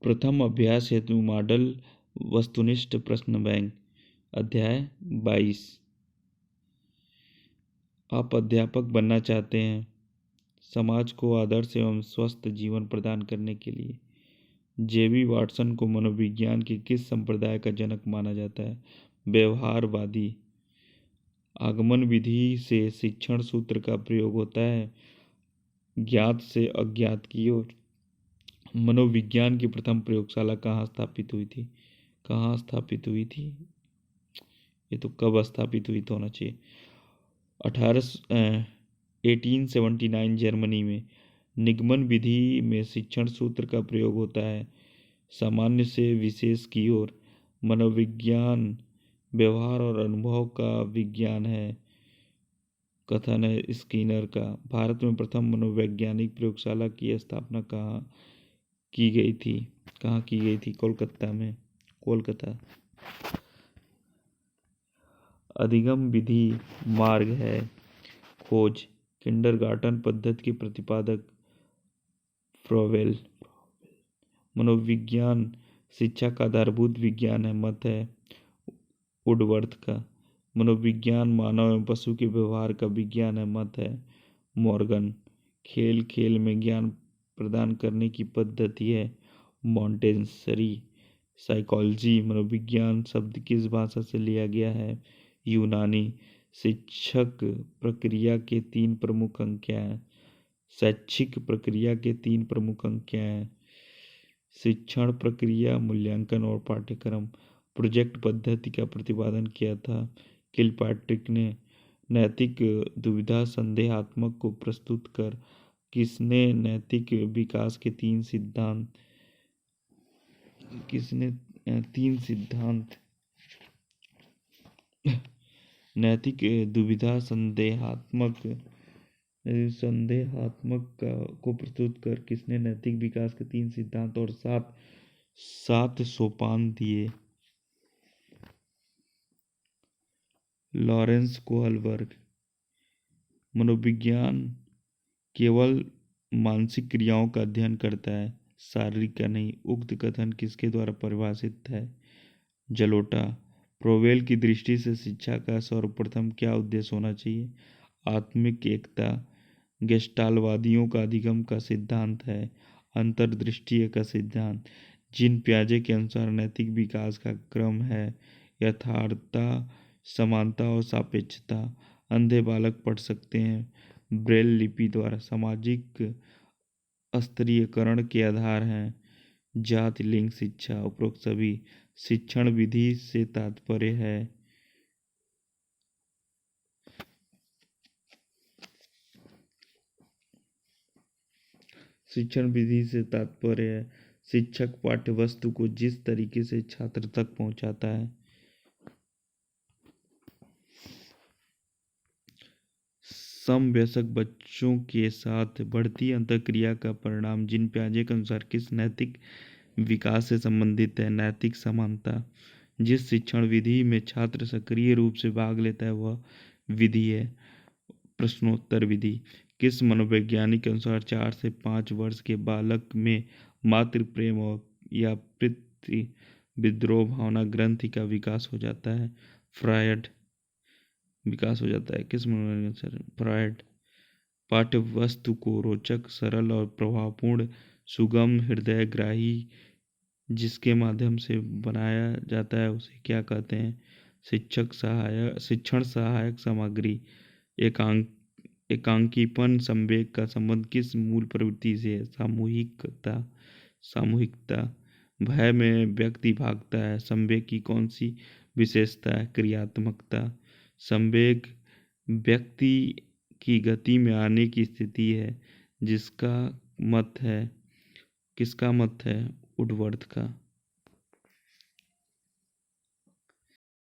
प्रथम अभ्यास हेतु मॉडल वस्तुनिष्ठ प्रश्न बैंक। अध्याय 22। आप अध्यापक बनना चाहते हैं। समाज को आदर्श एवं स्वस्थ जीवन प्रदान करने के लिए जेबी वाटसन को मनोविज्ञान के किस संप्रदाय का जनक माना जाता है? व्यवहारवादी। आगमन विधि से शिक्षण सूत्र का प्रयोग होता है ज्ञात से अज्ञात की ओर। मनोविज्ञान की प्रथम प्रयोगशाला कहाँ स्थापित हुई थी? ये तो कब स्थापित हुई तो होना चाहिए। 1879 जर्मनी में। निगमन विधि में शिक्षण सूत्र का प्रयोग होता है सामान्य से विशेष की ओर। मनोविज्ञान व्यवहार और अनुभव का विज्ञान है। कथन है स्किनर का। भारत में प्रथम मनोवैज्ञानिक प्रयोगशाला की स्थापना कहाँ की गई थी? कोलकाता में। अधिगम विधि मार्ग है खोज। किंडरगार्टन पद्धति के प्रतिपादक फ्रोवेल। मनोविज्ञान शिक्षा का आधारभूत विज्ञान है मत है वुडवर्थ का। मनोविज्ञान मानव एवं पशु के व्यवहार का विज्ञान है मत है मॉर्गन। खेल खेल में ज्ञान प्रदान करने की पद्धति है मॉन्टेसरी। साइकोलॉजी मनोविज्ञान शब्द किस भाषा से लिया गया है? यूनानी। शिक्षक प्रक्रिया के तीन प्रमुख अंग क्या हैं? शैक्षिक प्रक्रिया के तीन प्रमुख अंग क्या हैं? शिक्षण प्रक्रिया, मूल्यांकन और पाठ्यक्रम। प्रोजेक्ट पद्धति का प्रतिपादन किया था किलपैट्रिक ने। नैतिक दुविधा संदेहात्मक को प्रस्तुत कर किसने नैतिक विकास के तीन सिद्धांत नैतिक दुविधा संदेहात्मक को प्रस्तुत कर किसने नैतिक विकास के तीन सिद्धांत और सात सोपान दिए? Lawrence Kohlberg. मनोविज्ञान केवल मानसिक क्रियाओं का अध्ययन करता है शारीरिक का नहीं। उक्त कथन किसके द्वारा परिभाषित है? जलोटा। प्रोवेल की दृष्टि से शिक्षा का सर्वप्रथम क्या उद्देश्य होना चाहिए? आत्मिक एकता। गेस्टाल्टवादियों का अधिगम का सिद्धांत है अंतर्दृष्टि का सिद्धांत। जीन पियाजे के अनुसार नैतिक विकास का क्रम है यथार्थता, समानता और सापेक्षता। अंधे बालक पढ़ सकते हैं ब्रेल लिपि द्वारा। सामाजिक स्तरीयकरण के आधार हैं जाति, लिंग, शिक्षा। उपरोक्त सभी शिक्षण विधि से तात्पर्य है शिक्षक पाठ्य वस्तु को जिस तरीके से छात्र तक पहुंचाता है। समवयस्क बच्चों के साथ बढ़ती अंतःक्रिया का परिणाम जीन पियाजे के अनुसार किस नैतिक विकास से संबंधित है? नैतिक समानता। जिस शिक्षण विधि में छात्र सक्रिय रूप से भाग लेता है वह विधि है प्रश्नोत्तर विधि। किस मनोवैज्ञानिक के अनुसार 4 से 5 वर्ष के बालक में मातृ प्रेम या पितृ विद्रोह भावना ग्रंथि का विकास हो जाता है? किस मनोवैज्ञानिक? फ्रायड। पाठ्य वस्तु को रोचक, सरल और प्रभावपूर्ण, सुगम, हृदयग्राही जिसके माध्यम से बनाया जाता है उसे क्या कहते हैं? शिक्षण सहायक सामग्री। एकांकीपन संवेग का संबंध किस मूल प्रवृत्ति से है? सामूहिकता। भय में व्यक्ति भागता है। संवेग की कौन सी विशेषता है? क्रियात्मकता। संवेग व्यक्ति की गति में आने की स्थिति है किसका मत है वुडवर्थ का।